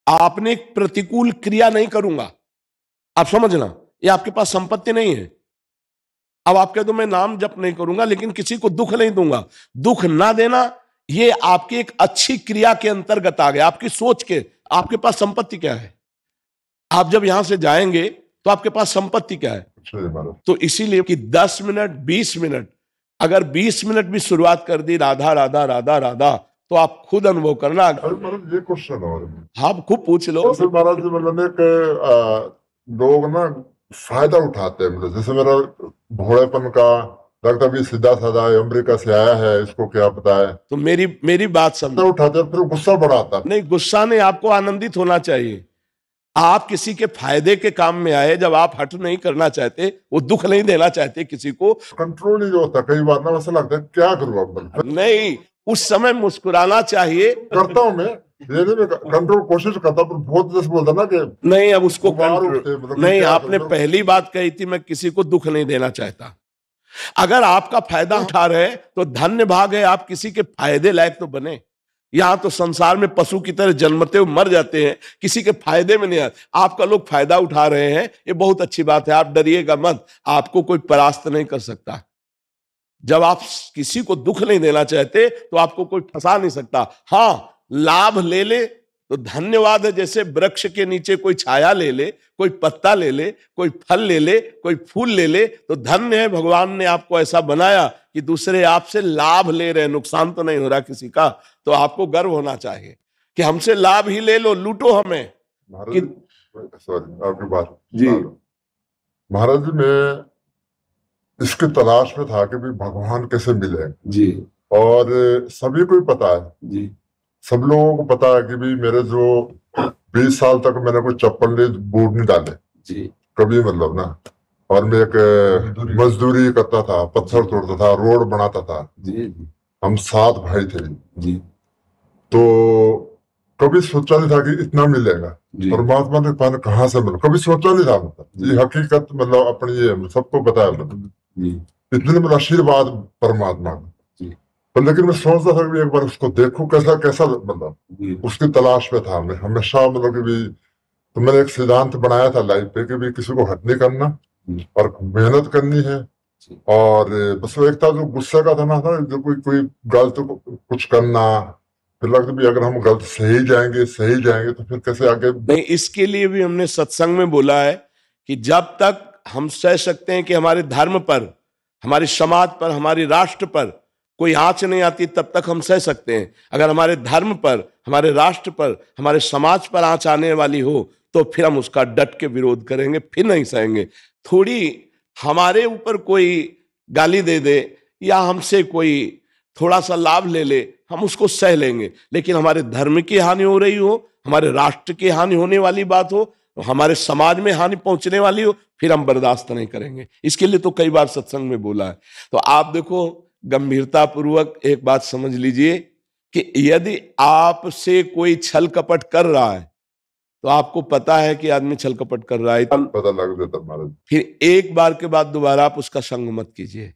आपने एक प्रतिकूल क्रिया नहीं करूंगा, आप समझना, ये आपके पास संपत्ति नहीं है। अब आप कह दो मैं नाम जप नहीं करूंगा लेकिन किसी को दुख नहीं दूंगा, दुख ना देना ये आपकी एक अच्छी क्रिया के अंतर्गत आ गया, आपकी सोच के। आपके पास संपत्ति क्या है? आप जब यहां से जाएंगे तो आपके पास संपत्ति क्या है? तो इसीलिए कि 10 मिनट 20 मिनट, अगर 20 मिनट भी शुरुआत कर दी राधा राधा राधा राधा, तो आप खुद अनुभव करना। महाराज ये क्वेश्चन है, हाँ खूब पूछ लो। महाराज मतलब लोग ना फायदा उठाते हैं, मतलब जैसे मेरा भोलेपन का लगता भी सीधा साधा अमेरिका से आया है, इसको क्या पता है। तो मेरी बात समझो, उठाते हैं फिर गुस्सा बढ़ाता नहीं, गुस्सा नहीं, आपको आनंदित होना चाहिए। आप किसी के फायदे के काम में आए, जब आप हट नहीं करना चाहते, वो दुख नहीं देना चाहते किसी को, कंट्रोल नहीं होता कई बार ना, वैसा लगता है क्या करूं अब। नहीं, उस समय मुस्कुराना चाहिए। करता हूं मैं, कंट्रोल कोशिश करता, पर बहुत जैसे बोलता ना कि नहीं, अब उसको मतलब नहीं, आपने पहली बात कही थी मैं किसी को दुख नहीं देना चाहता। अगर आपका फायदा उठा रहे तो धन्य भाग है, आप किसी के फायदे लायक तो बने। यहां तो संसार में पशु की तरह जन्मते हुए मर जाते हैं, किसी के फायदे में नहीं आते। आपका लोग फायदा उठा रहे हैं, ये बहुत अच्छी बात है, आप डरिएगा मत, आपको कोई परास्त नहीं कर सकता। जब आप किसी को दुख नहीं देना चाहते तो आपको कोई फंसा नहीं सकता। हाँ, लाभ ले ले तो धन्यवाद है, जैसे वृक्ष के नीचे कोई छाया ले ले, कोई पत्ता ले ले, कोई फल ले ले, कोई फूल ले ले, तो धन्य है, भगवान ने आपको ऐसा बनाया कि दूसरे आपसे लाभ ले रहे, नुकसान तो नहीं हो रहा किसी का। तो आपको गर्व होना चाहिए कि हमसे लाभ ही ले लो, लूटो हमें। सॉरी आपकी बात जी महाराज जी, मैं इसके तलाश में था कि भी भगवान कैसे मिले जी, और सभी को ही पता है जी, सब लोगों को पता है कि भी मेरे जो 20 साल तक मैंने कोई चप्पल नहीं बूट नहीं डाले जी, कभी, मतलब ना। और मैं एक मजदूरी करता था, पत्थर तोड़ता था, रोड बनाता था। जी, हम 7 भाई थे जी, तो कभी सोचा नहीं था कि इतना मिलेगा। परमात्मा ने पाने कहाँ से मिला, कभी सोचा नहीं था। मतलब ये हकीकत, मतलब अपनी ये सबको पता है, मतलब इतने मेरा आशीर्वाद परमात्मा का। पर लेकिन मैं सोचता था कि एक बार उसको देखूं कैसा कैसा, मतलब उसकी तलाश में था मैं हमेशा। मतलब कि भी तो मैंने एक सिद्धांत बनाया था लाइफ पे कि भी किसी को हट नहीं करना और मेहनत करनी है। और बस वो एक था जो गुस्से का था ना, था जो कोई गलत कुछ करना, फिर लगता भी अगर हम गलत सही जाएंगे तो फिर कैसे आगे। नहीं, इसके लिए भी हमने सत्संग में बोला है कि जब तक हम सह सकते हैं कि हमारे धर्म पर, हमारे समाज पर, हमारे राष्ट्र पर कोई आंच नहीं आती, तब तक हम सह सकते हैं। अगर हमारे धर्म पर, हमारे राष्ट्र पर, हमारे समाज पर आंच आने वाली हो तो फिर हम उसका डट के विरोध करेंगे, फिर नहीं सहेंगे। थोड़ी हमारे ऊपर कोई गाली दे दे या हमसे कोई थोड़ा सा लाभ ले ले, हम उसको सह लेंगे, लेकिन हमारे धर्म की हानि हो रही हो, हमारे राष्ट्र की हानि होने वाली बात हो, हमारे समाज में हानि पहुंचने वाली हो, फिर हम बर्दाश्त नहीं करेंगे। इसके लिए तो कई बार सत्संग में बोला है। तो आप देखो, गंभीरता पूर्वक एक बात समझ लीजिए कि यदि आपसे कोई छल कपट कर रहा है तो आपको पता है कि आदमी छल कपट कर रहा है, पता लग जाता महाराज। फिर एक बार के बाद दोबारा आप उसका संग मत कीजिए।